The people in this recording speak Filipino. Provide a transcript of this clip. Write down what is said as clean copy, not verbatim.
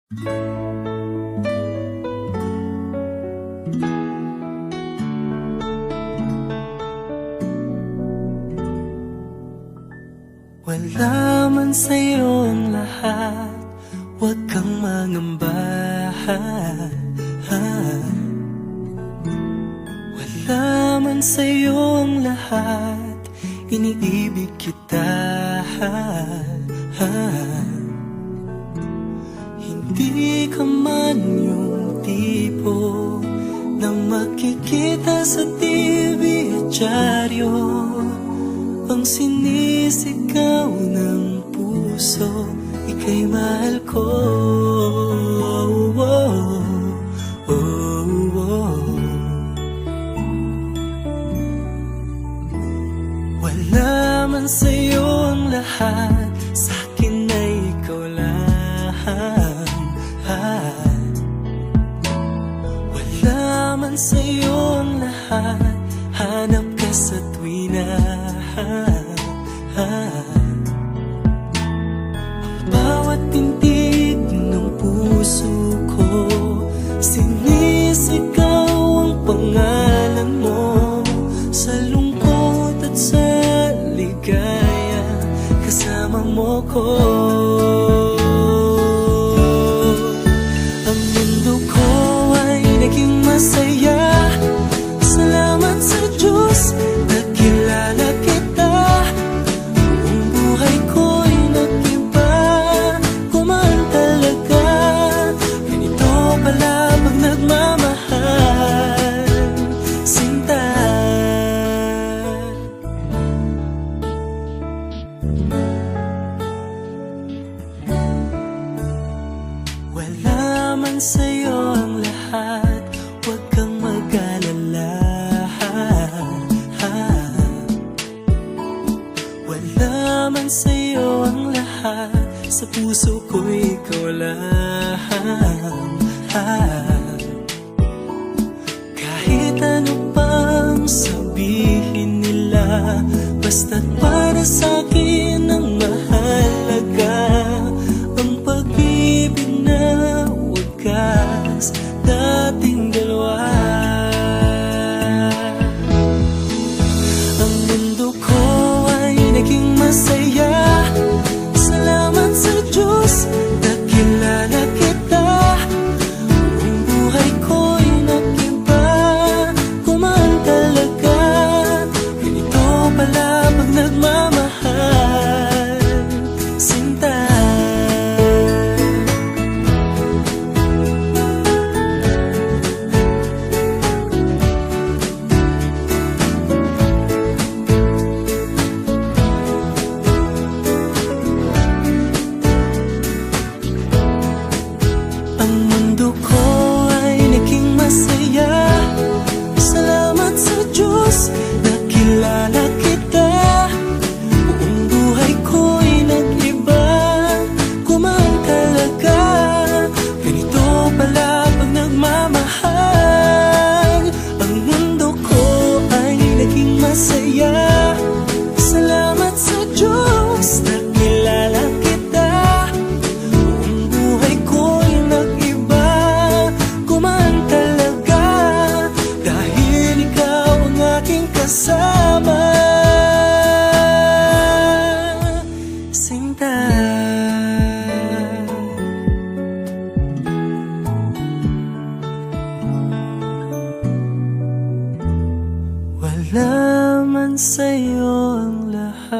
Wala man sa'yo ang lahat, huwag kang mangamba. Wala man sa'yo ang lahat, iniibig kita. Hindi ka man yung tipo na makikita sa TV at dyaryo, ang sinisigaw ng puso, ika'y mahal ko. Wala man sa'yo ang lahat, sa'kin ay ikaw lang. Wala man sa'yo ang lahat, hanap ka sa tuwina. Ang bawat tintig ng puso ko, sinisigaw ang pangalan mo. Sa lungkot at sa ligaya, kasama mo ko. Ang mundo ko ay naging masaya, salamat sa Diyos, nakilala kita. Ang buhay ko'y nag-iba, kumaan talaga. Ganito pala pag nagmamahal, sinta. Wala man sa'yo ang lahat, huwag kang mag-alala. Wala man sa'yo ang lahat, sa puso ko ikaw lang. Kahit ano pang sabihin nila, basta't para sa'kin ang mahalaga, ang pag-ibig na wagas, dating dalawa. Ang mundo ko ay naging masaya, salamat sa Diyos, nakilala kita. Ang buhay ko'y nag-iba, kumaan talaga. Ganito pala pag nagmamahal, sinta. Ang mundo ko ay naging masaya, salamat sa Diyos, nakilala kita. Buong buhay ko'y nag-iba, kumaan talaga. Ganito pala pag nagmamahal. Ang mundo ko ay naging masaya, salamat sa Diyos, nakilala kita. Buong buhay ko'y nag-iba, kumaan talaga. Dahil ikaw ang aking kasama, sinta. Wala man sa'yo ang lahat.